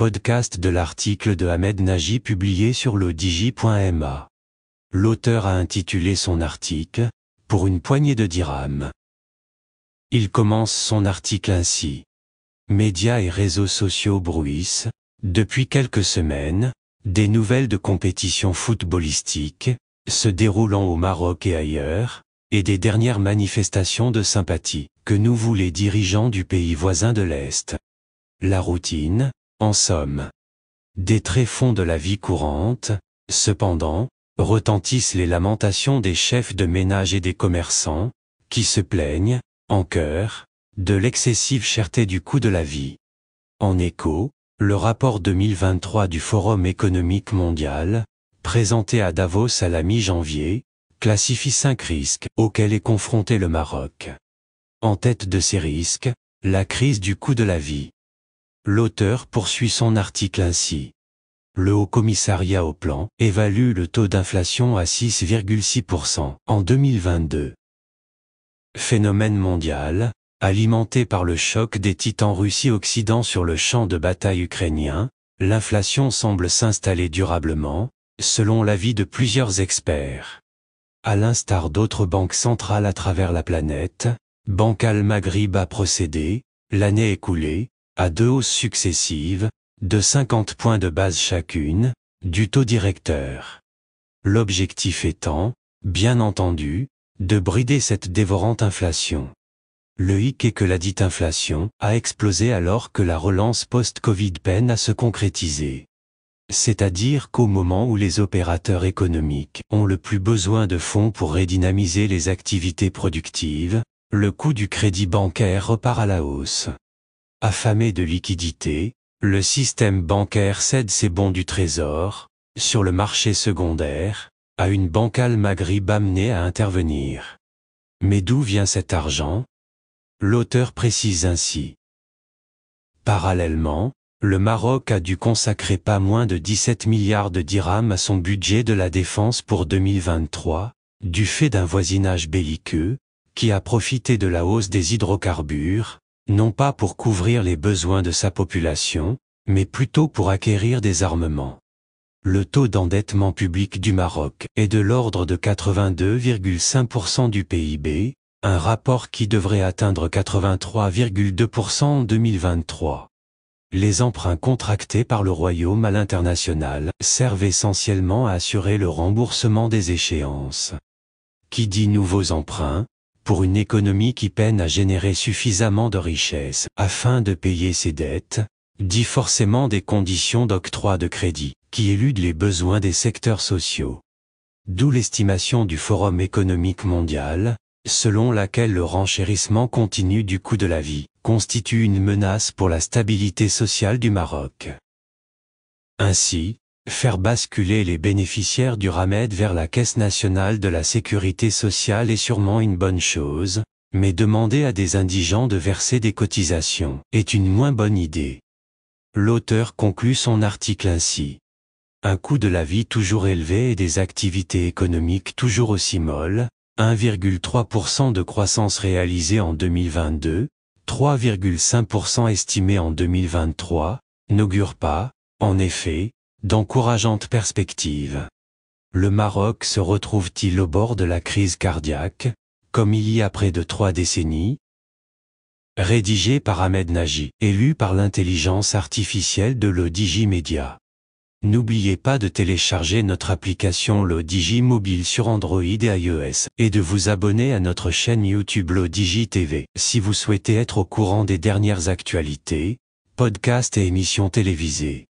podcast de l'article de Ahmed Nagy publié sur ledigi.ma. L'auteur a intitulé son article « Pour une poignée de dirhams ». Il commence son article ainsi. Médias et réseaux sociaux bruissent, depuis quelques semaines, des nouvelles de compétitions footballistiques, se déroulant au Maroc et ailleurs, et des dernières manifestations de sympathie, que nous vouent les dirigeants du pays voisin de l'Est. La routine, en somme. Des tréfonds de la vie courante, cependant, retentissent les lamentations des chefs de ménage et des commerçants, qui se plaignent, en chœur, de l'excessive cherté du coût de la vie. En écho, le rapport 2023 du Forum économique mondial, présenté à Davos à la mi-janvier, classifie 5 risques auxquels est confronté le Maroc. En tête de ces risques, la crise du coût de la vie. L'auteur poursuit son article ainsi. Le Haut Commissariat au Plan évalue le taux d'inflation à 6,6% en 2022. Phénomène mondial, alimenté par le choc des titans Russie-Occident sur le champ de bataille ukrainien, l'inflation semble s'installer durablement, selon l'avis de plusieurs experts. À l'instar d'autres banques centrales à travers la planète, Banque Al Maghrib a procédé, l'année écoulée, à 2 hausses successives, de 50 points de base chacune, du taux directeur. L'objectif étant, bien entendu, de brider cette dévorante inflation. Le hic est que la dite inflation a explosé alors que la relance post-Covid peine à se concrétiser. C'est-à-dire qu'au moment où les opérateurs économiques ont le plus besoin de fonds pour redynamiser les activités productives, le coût du crédit bancaire repart à la hausse. Affamé de liquidités, le système bancaire cède ses bons du trésor, sur le marché secondaire, à une banque Al Maghrib amenée à intervenir. Mais d'où vient cet argent ? L'auteur précise ainsi. Parallèlement, le Maroc a dû consacrer pas moins de 17 milliards de dirhams à son budget de la défense pour 2023, du fait d'un voisinage belliqueux, qui a profité de la hausse des hydrocarbures, non pas pour couvrir les besoins de sa population, mais plutôt pour acquérir des armements. Le taux d'endettement public du Maroc est de l'ordre de 82,5% du PIB, un rapport qui devrait atteindre 83,2% en 2023. Les emprunts contractés par le Royaume à l'international servent essentiellement à assurer le remboursement des échéances. Qui dit nouveaux emprunts, pour une économie qui peine à générer suffisamment de richesses afin de payer ses dettes, dit forcément des conditions d'octroi de crédit, qui éludent les besoins des secteurs sociaux. D'où l'estimation du Forum économique mondial, selon laquelle le renchérissement continu du coût de la vie constitue une menace pour la stabilité sociale du Maroc. Ainsi, faire basculer les bénéficiaires du RAMED vers la Caisse nationale de la sécurité sociale est sûrement une bonne chose, mais demander à des indigents de verser des cotisations est une moins bonne idée. L'auteur conclut son article ainsi. Un coût de la vie toujours élevé et des activités économiques toujours aussi molles, 1,3% de croissance réalisée en 2022, 3,5% estimé en 2023, n'augure pas, en effet, d'encourageantes perspectives. Le Maroc se retrouve-t-il au bord de la crise cardiaque, comme il y a près de 3 décennies ? Rédigé par Ahmed Nagy, élu par l'intelligence artificielle de ledigi Media. N'oubliez pas de télécharger notre application ledigi mobile sur Android et iOS, et de vous abonner à notre chaîne YouTube ledigi TV, si vous souhaitez être au courant des dernières actualités, podcasts et émissions télévisées.